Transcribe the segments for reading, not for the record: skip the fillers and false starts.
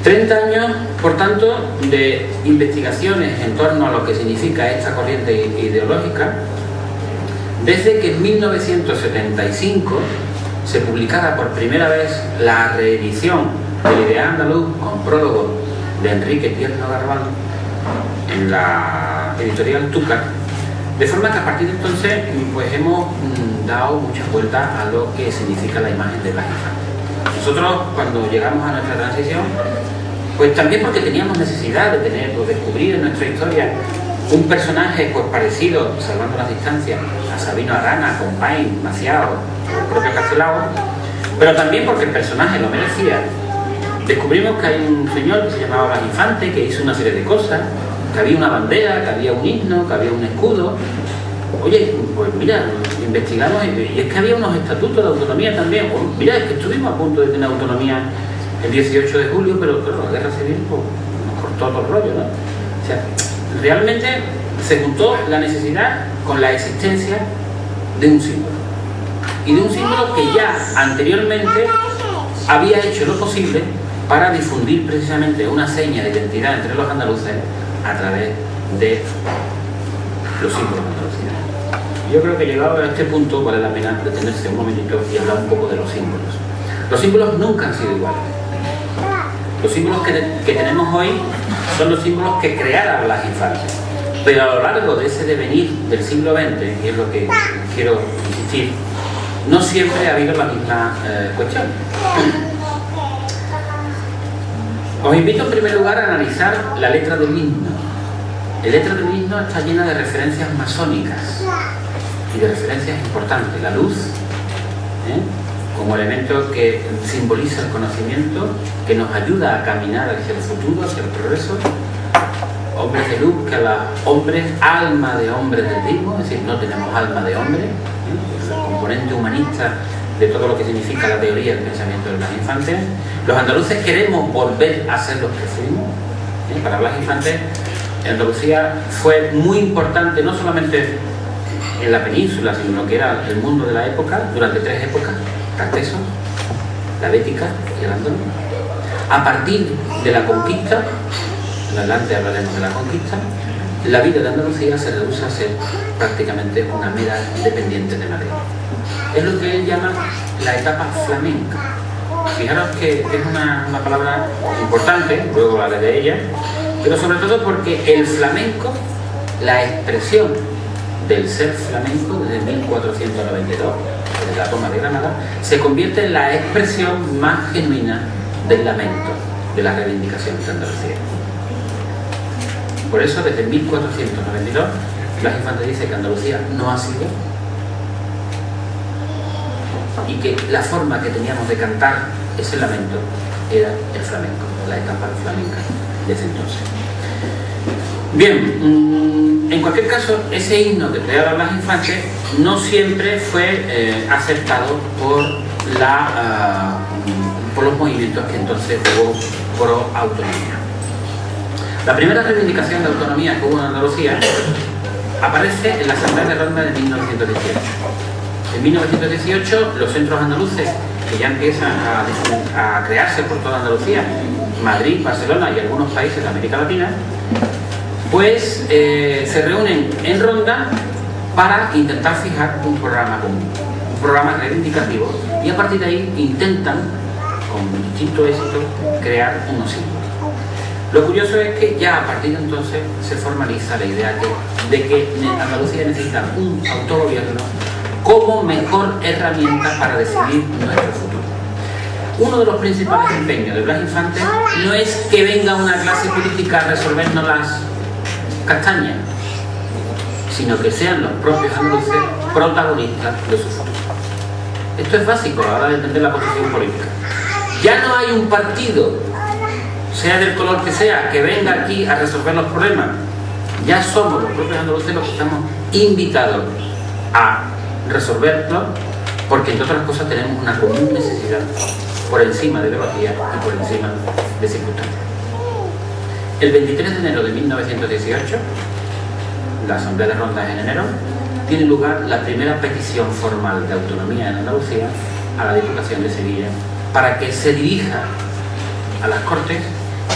30 años, por tanto, de investigaciones en torno a lo que significa esta corriente ideológica, desde que en 1975 se publicara por primera vez la reedición del Ideal Andaluz con prólogo de Enrique Tierno Garván en la editorial Túcar, de forma que a partir de entonces pues hemos dado muchas vueltas a lo que significa la imagen de Blas Infante. Nosotros, cuando llegamos a nuestra transición, pues también porque teníamos necesidad de tener o descubrir en nuestra historia un personaje pues parecido, salvando las distancias, a Sabino Arana, Compain, Maciao, el propio Castelao, pero también porque el personaje lo merecía. Descubrimos que hay un señor que se llamaba Blas Infante, que hizo una serie de cosas, que había una bandera, que había un himno, que había un escudo. Oye, pues mira, investigamos y es que había unos estatutos de autonomía también. Pues mira, es que estuvimos a punto de tener autonomía el 18 de julio, pero la guerra civil pues, nos cortó todo el rollo, ¿no? O sea, realmente se juntó la necesidad con la existencia de un símbolo. Y de un símbolo que ya anteriormente había hecho lo posible para difundir precisamente una seña de identidad entre los andaluces a través de los símbolos de Andalucía. Yo creo que llegado a este punto vale la pena detenerse un momentito y hablar un poco de los símbolos. Los símbolos nunca han sido iguales. Los símbolos que tenemos hoy son los símbolos que creara Blas Infante. Pero a lo largo de ese devenir del siglo XX, y es lo que quiero insistir, no siempre ha habido la misma cuestión. Os invito en primer lugar a analizar la letra del himno. La letra del himno está llena de referencias masónicas y de referencias importantes. La luz, como elemento que simboliza el conocimiento, que nos ayuda a caminar hacia el futuro, hacia el progreso. Hombres de luz, que a los hombres, alma de hombre del mismo, es decir, no tenemos alma de hombre, el componente humanista de todo lo que significa la teoría del pensamiento de Blas Infante. Los andaluces queremos volver a ser los que fuimos. Para Blas Infante, Andalucía fue muy importante, no solamente en la península, sino lo que era el mundo de la época, durante 3 épocas: Tartesos, la Bética y el Andaluz. A partir de la conquista, en adelante hablaremos de la conquista, la vida de Andalucía se reduce a ser prácticamente una mera dependiente de Madrid. Es lo que él llama la etapa flamenca. Fijaros que es una palabra importante, luego hablaré de ella, pero sobre todo porque el flamenco, la expresión del ser flamenco desde 1492, desde la toma de Granada, se convierte en la expresión más genuina del lamento, de la reivindicación de Andalucía. Por eso, desde 1492, Blas Infante dice que Andalucía no ha sido, y que la forma que teníamos de cantar ese lamento era el flamenco, la etapa flamenca desde entonces. Bien, en cualquier caso, ese himno que creaba Blas Infante no siempre fue aceptado por los movimientos que entonces hubo pro autonomía. La primera reivindicación de autonomía que hubo en Andalucía aparece en la Asamblea de Ronda de 1918. En 1918 los centros andaluces, que ya empiezan a crearse por toda Andalucía, Madrid, Barcelona y algunos países de América Latina, pues se reúnen en Ronda para intentar fijar un programa común, un programa reivindicativo, y a partir de ahí intentan, con distinto éxito, crear unos símbolos. Lo curioso es que ya a partir de entonces se formaliza la idea de que Andalucía necesita un autogobierno como mejor herramienta para decidir nuestro futuro. Uno de los principales empeños de Blas Infante no es que venga una clase política a resolvernos las castañas, sino que sean los propios andaluces protagonistas de su futuro. Esto es básico a la hora de entender la posición política. Ya no hay un partido, sea del color que sea, que venga aquí a resolver los problemas. Ya somos los propios andaluces los que estamos invitados a resolverlos, porque entre otras cosas tenemos una común necesidad por encima de ideología y por encima de circunstancias. El 23 de enero de 1918, la Asamblea de Ronda en enero, tiene lugar la primera petición formal de autonomía en Andalucía a la Diputación de Sevilla para que se dirija a las Cortes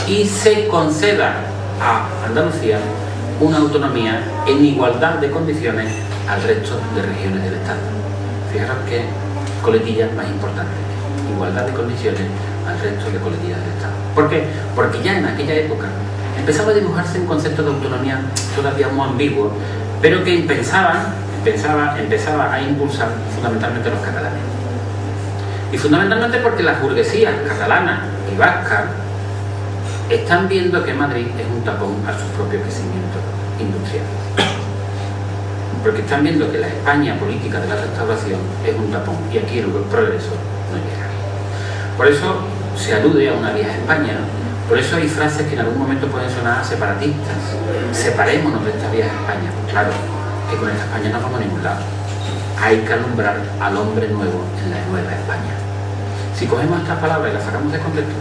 y se conceda a Andalucía una autonomía en igualdad de condiciones al resto de regiones del Estado. Fijaros qué coletilla más importante: igualdad de condiciones al resto de coletillas del Estado. ¿Por qué? Porque ya en aquella época empezaba a dibujarse un concepto de autonomía todavía muy ambiguo, pero que empezaba a impulsar fundamentalmente los catalanes. Y fundamentalmente porque las burguesías catalanas y vascas están viendo que Madrid es un tapón a su propio crecimiento industrial. Porque están viendo que la España política de la Restauración es un tapón y aquí el progreso no llega. Por eso se alude a una vieja España, por eso hay frases que en algún momento pueden sonar separatistas. Separémonos de esta vieja España. Pues claro, que con esta España no vamos a ningún lado. Hay que alumbrar al hombre nuevo en la nueva España. Si cogemos estas palabras y las sacamos de contexto,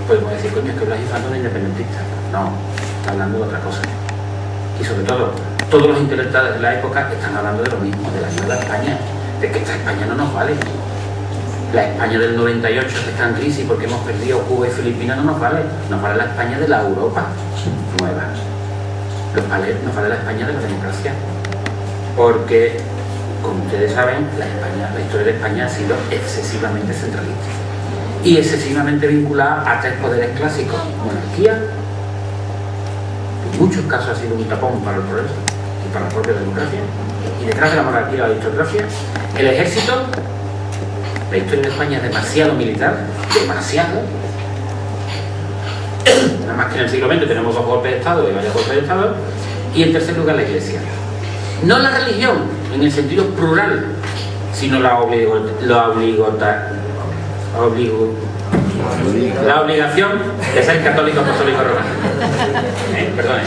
podemos decir, coño, es que Blas Infante es un independentista. No, está hablando de otra cosa. Y sobre todo, todos los intelectuales de la época están hablando de lo mismo, de la nueva España, de que esta España no nos vale. La España del 98 está en crisis porque hemos perdido Cuba y Filipinas, no nos vale. Nos vale la España de la Europa nueva. Nos vale la España de la democracia. Porque, como ustedes saben, la historia de España ha sido excesivamente centralista y excesivamente vinculada a tres poderes clásicos: monarquía, en muchos casos ha sido un tapón para el progreso y para la propia democracia, y detrás de la monarquía la aristocracia, el ejército. La historia de España es demasiado militar, demasiado. Nada más que en el siglo XX tenemos 2 golpes de Estado y varios golpes de Estado. Y en tercer lugar, la Iglesia. No la religión en el sentido plural, sino la obligación de ser católico apostólico romano. Perdone.